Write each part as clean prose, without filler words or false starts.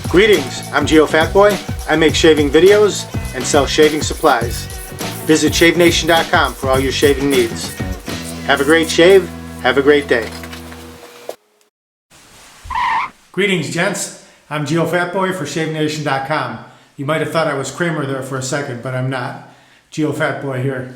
Greetings, I'm Geofatboy. I make shaving videos and sell shaving supplies. Visit shavenation.com for all your shaving needs. Have a great shave, have a great day. Greetings, gents. I'm Geofatboy for shavenation.com. You might have thought I was Kramer there for a second, but I'm not. Geofatboy here.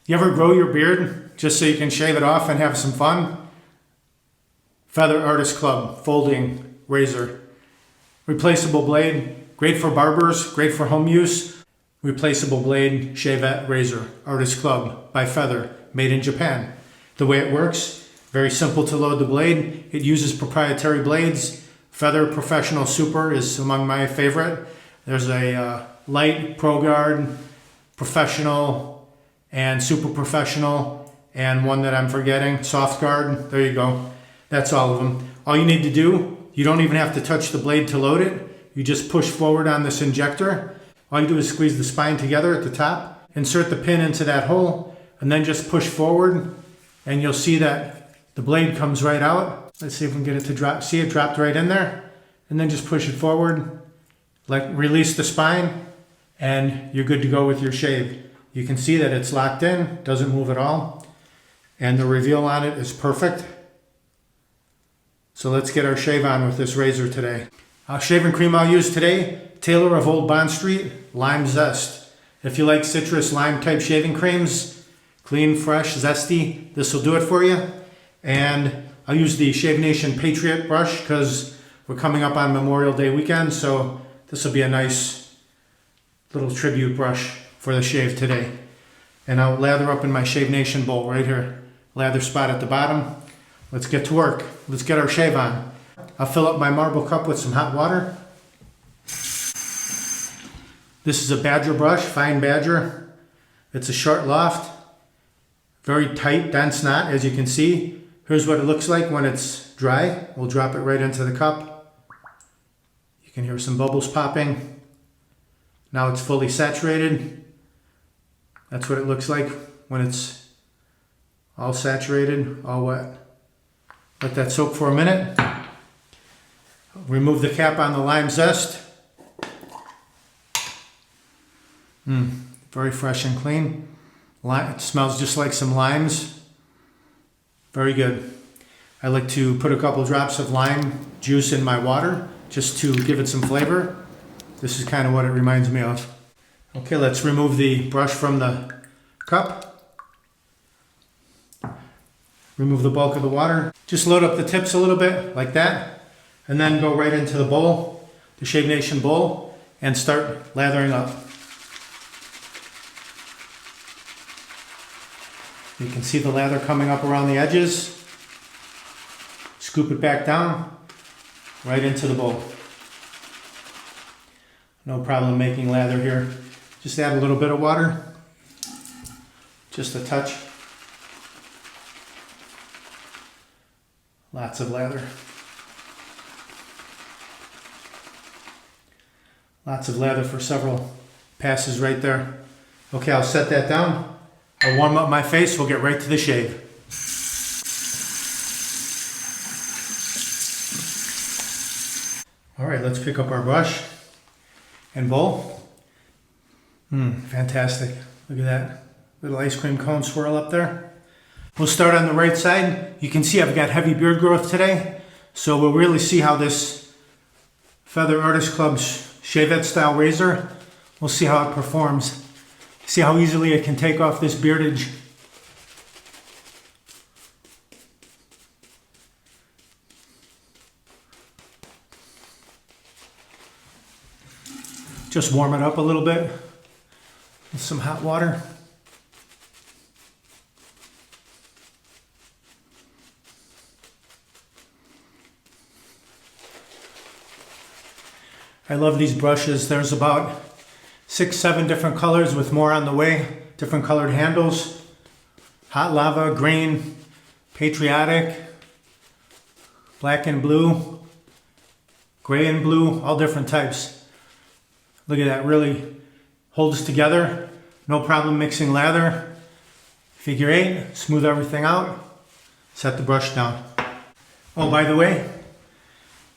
You ever grow your beard just so you can shave it off and have some fun? Feather Artist Club folding razor. Replaceable blade, great for barbers, great for home use. Replaceable blade, Shavette razor, Artist Club by Feather, made in Japan. The way it works, very simple to load the blade. It uses proprietary blades. Feather Professional Super is among my favorite. There's a light, Pro Guard, Professional, and Super Professional, and one that I'm forgetting, Soft Guard. There you go. That's all of them. All you need to do, you don't even have to touch the blade to load it. You just push forward on this injector. All you do is squeeze the spine together at the top, insert the pin into that hole, and then just push forward, and you'll see that the blade comes right out. Let's see if we can get it to drop. See, it dropped right in there. And then just push it forward, release the spine, and you're good to go with your shave. You can see that it's locked in, doesn't move at all, and the reveal on it is perfect. So let's get our shave on with this razor today. Shaving cream I'll use today, Taylor of Old Bond Street, Lime Zest. If you like citrus lime type shaving creams, clean, fresh, zesty, this will do it for you. And I'll use the Shave Nation Patriot brush because we're coming up on Memorial Day weekend, so this will be a nice little tribute brush for the shave today. And I'll lather up in my Shave Nation bowl right here. Lather spot at the bottom. Let's get to work. Let's get our shave on. I'll fill up my marble cup with some hot water. This is a Badger brush, fine Badger. It's a short loft, very tight, dense knot, as you can see. Here's what it looks like when it's dry. We'll drop it right into the cup. You can hear some bubbles popping. Now it's fully saturated. That's what it looks like when it's all saturated, all wet. Let that soak for a minute. Remove the cap on the Lime Zest. Very fresh and clean. It smells just like some limes. Very good. I like to put a couple drops of lime juice in my water just to give it some flavor. This is kind of what it reminds me of. Okay, let's remove the brush from the cup. Remove the bulk of the water. Just load up the tips a little bit like that, and then go right into the bowl, the Shave Nation bowl, and start lathering up. You can see the lather coming up around the edges. Scoop it back down, right into the bowl. No problem making lather here. Just add a little bit of water, just a touch. Lots of lather. Lots of lather for several passes right there. Okay, I'll set that down. I'll warm up my face. We'll get right to the shave. All right, let's pick up our brush and bowl. Fantastic. Look at that little ice cream cone swirl up there. We'll start on the right side. You can see I've got heavy beard growth today, so we'll really see how this Feather Artist Club Shavette style razor, we'll see how it performs. See how easily it can take off this beardage. Just warm it up a little bit with some hot water. I love these brushes. There's about 6-7 different colors with more on the way. Different colored handles. Hot lava, green, patriotic, black and blue, gray and blue, all different types. Look at that, really holds together. No problem mixing lather. Figure 8, smooth everything out. Set the brush down. Oh, by the way,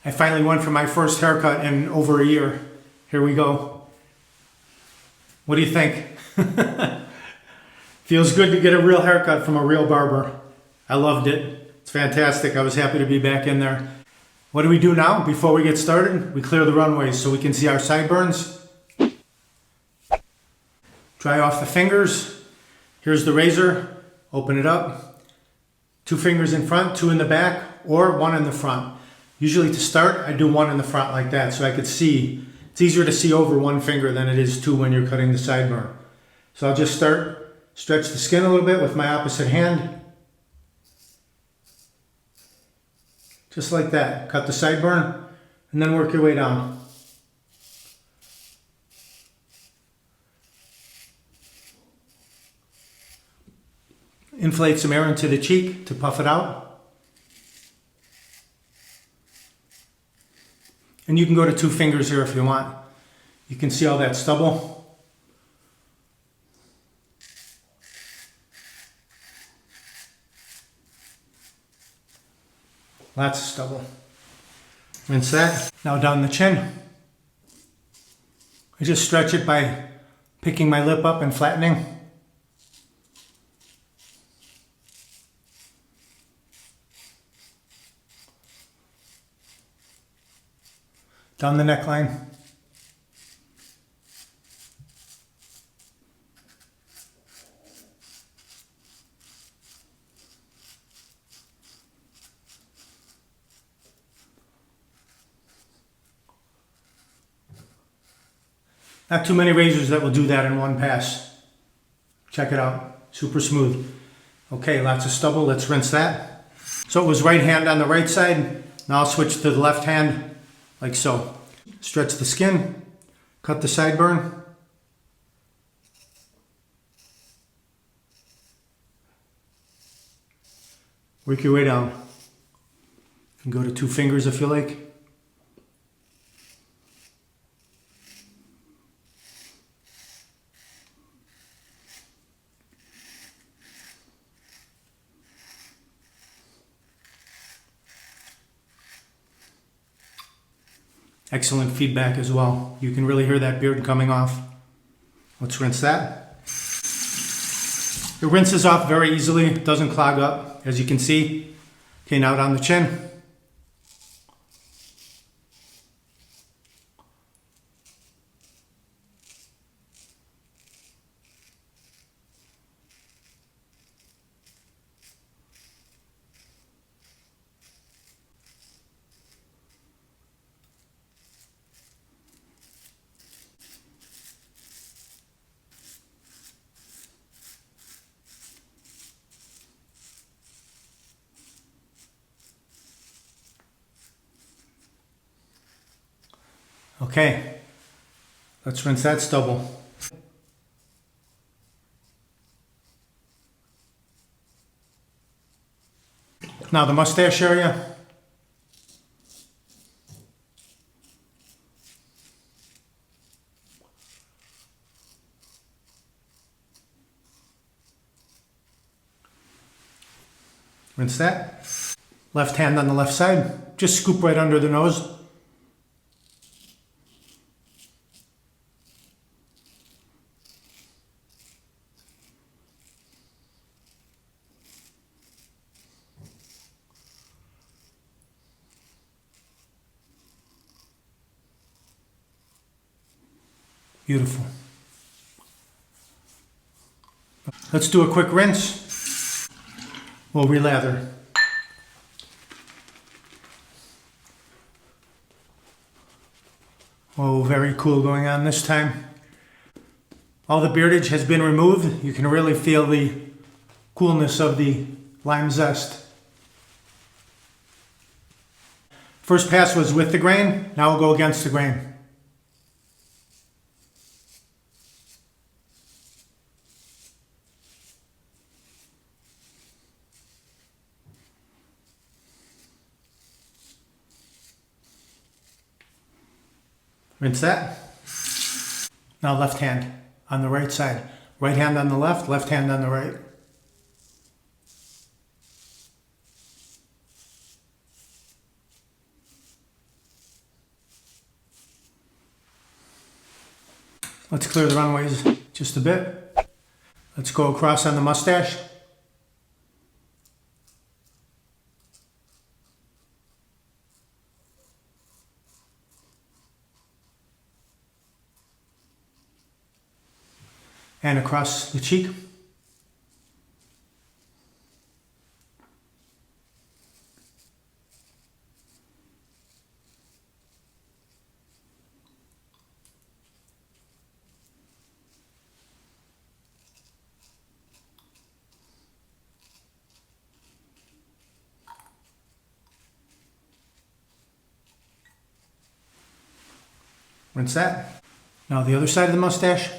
I finally went for my first haircut in over a year. Here we go. What do you think? Feels good to get a real haircut from a real barber. I loved it. It's fantastic. I was happy to be back in there. What do we do now? Before we get started, we clear the runways so we can see our sideburns. Dry off the fingers. Here's the razor. Open it up. 2 fingers in front, 2 in the back, or 1 in the front. Usually to start, I do 1 in the front like that so I could see. It's easier to see over 1 finger than it is 2 when you're cutting the sideburn. So I'll just stretch the skin a little bit with my opposite hand. Just like that. Cut the sideburn and then work your way down. Inflate some air into the cheek to puff it out. And you can go to 2 fingers here if you want. You can see all that stubble. Lots of stubble. Rinse that. Now down the chin. I just stretch it by picking my lip up and flattening. Down the neckline. Not too many razors that will do that in one pass. Check it out. Super smooth. Okay, lots of stubble. Let's rinse that. So it was right hand on the right side. Now I'll switch to the left hand, like so. Stretch the skin. Cut the sideburn. Work your way down. You can go to 2 fingers if you like. Excellent feedback as well. You can really hear that beard coming off. Let's rinse that. It rinses off very easily. It doesn't clog up, as you can see. Okay, now down the chin. Okay, let's rinse that stubble. Now the mustache area. Rinse that. Left hand on the left side. Just scoop right under the nose. Beautiful. Let's do a quick rinse. We'll relather. Oh, very cool going on this time. All the beardage has been removed. You can really feel the coolness of the lime zest. First pass was with the grain. Now we'll go against the grain. Rinse that. Now left hand on the right side. Right hand on the left hand on the right. Let's clear the runways just a bit. Let's go across on the mustache. And across the cheek. Rinse that. Now the other side of the mustache.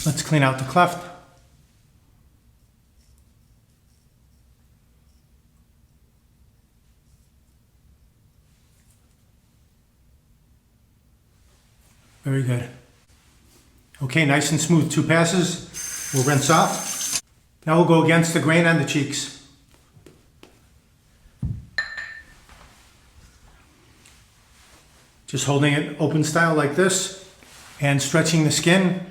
Let's clean out the cleft. Very good. Okay, nice and smooth, 2 passes. We'll rinse off. Now we'll go against the grain on the cheeks. Just holding it open style like this and stretching the skin.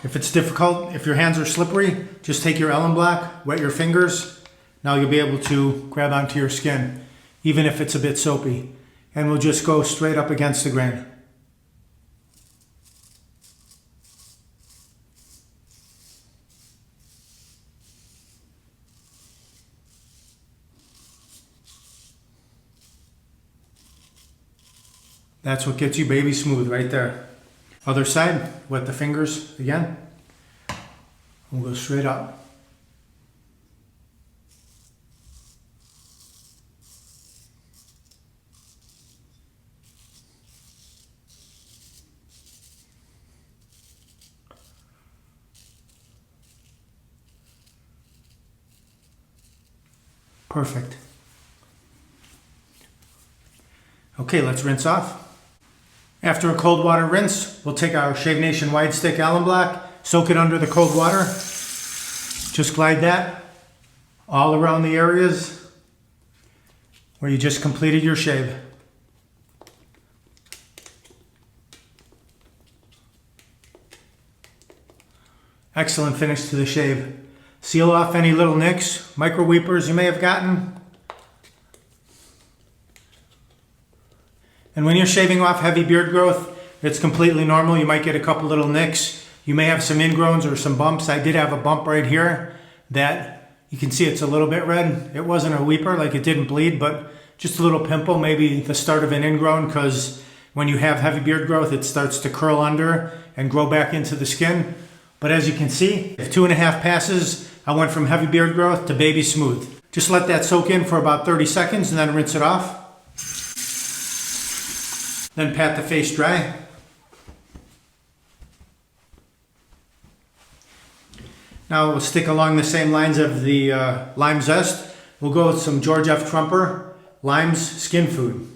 If it's difficult, if your hands are slippery, just take your Alum block, wet your fingers. Now you'll be able to grab onto your skin, even if it's a bit soapy. And we'll just go straight up against the grain. That's what gets you baby smooth right there. Other side, wet the fingers again. We'll go straight up. Perfect. Okay, let's rinse off. After a cold water rinse, we'll take our Shave Nation wide stick alum block, soak it under the cold water. Just glide that all around the areas where you just completed your shave. Excellent finish to the shave. Seal off any little nicks, micro weepers you may have gotten. And when you're shaving off heavy beard growth, it's completely normal. You might get a couple little nicks. You may have some ingrowns or some bumps. I did have a bump right here that you can see it's a little bit red. It wasn't a weeper, like it didn't bleed, but just a little pimple, maybe the start of an ingrown, because when you have heavy beard growth, it starts to curl under and grow back into the skin. But as you can see, 2.5 passes, I went from heavy beard growth to baby smooth. Just let that soak in for about 30 seconds and then rinse it off. Then pat the face dry. Now we'll stick along the same lines of the lime zest. We'll go with some George F. Trumper Lime's Skin Food.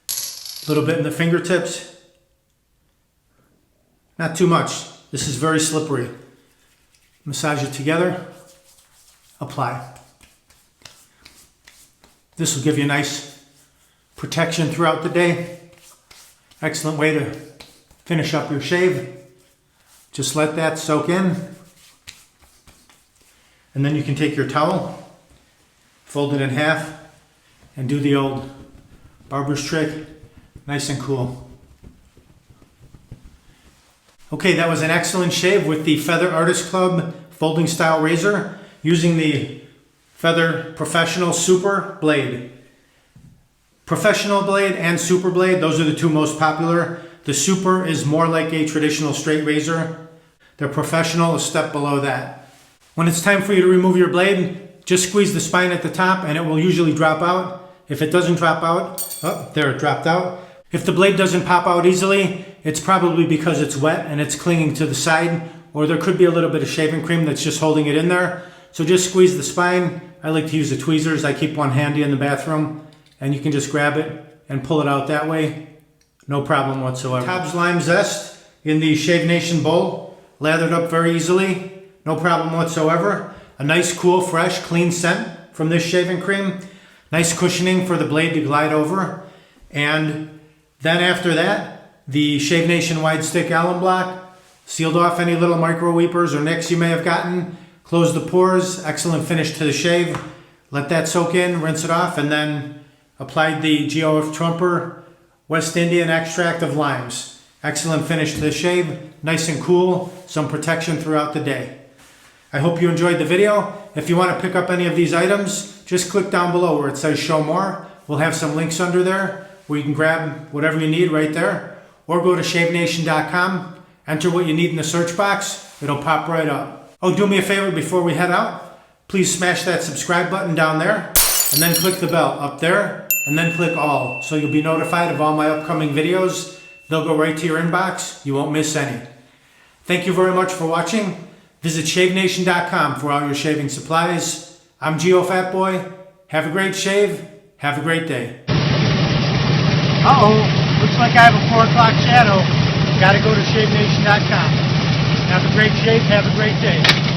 A little bit in the fingertips. Not too much. This is very slippery. Massage it together. Apply. This will give you a nice protection throughout the day. Excellent way to finish up your shave. Just let that soak in. And then you can take your towel, fold it in half, and do the old barber's trick, nice and cool. Okay, that was an excellent shave with the Feather Artist Club folding style razor using the Feather Professional Super Blade. Professional blade and super blade, those are the two most popular. The super is more like a traditional straight razor. The professional is a step below that. When it's time for you to remove your blade, just squeeze the spine at the top and it will usually drop out. If it doesn't drop out, oh, there it dropped out. If the blade doesn't pop out easily, it's probably because it's wet and it's clinging to the side, or there could be a little bit of shaving cream that's just holding it in there. So just squeeze the spine. I like to use the tweezers. I keep one handy in the bathroom, and you can just grab it and pull it out that way. No problem whatsoever. Tobbs Lime Zest in the Shave Nation bowl, lathered up very easily. No problem whatsoever. A nice, cool, fresh, clean scent from this shaving cream. Nice cushioning for the blade to glide over. And then after that, the Shave Nation Wide Stick Alum Block. Sealed off any little micro weepers or nicks you may have gotten. Close the pores. Excellent finish to the shave. Let that soak in, rinse it off, and then applied the Geofatboy West Indian extract of limes. Excellent finish to the shave. Nice and cool. Some protection throughout the day. I hope you enjoyed the video. If you want to pick up any of these items, just click down below where it says show more. We'll have some links under there where you can grab whatever you need right there. Or go to shavenation.com, enter what you need in the search box. It'll pop right up. Oh, do me a favor before we head out. Please smash that subscribe button down there and then click the bell up there and then click all so you'll be notified of all my upcoming videos. They'll go right to your inbox. You won't miss any. Thank you very much for watching. Visit shavenation.com for all your shaving supplies. I'm Geofatboy. Have a great shave. Have a great day. Uh-oh. Looks like I have a 4 o'clock shadow. Gotta go to shavenation.com. Have a great shave. Have a great day.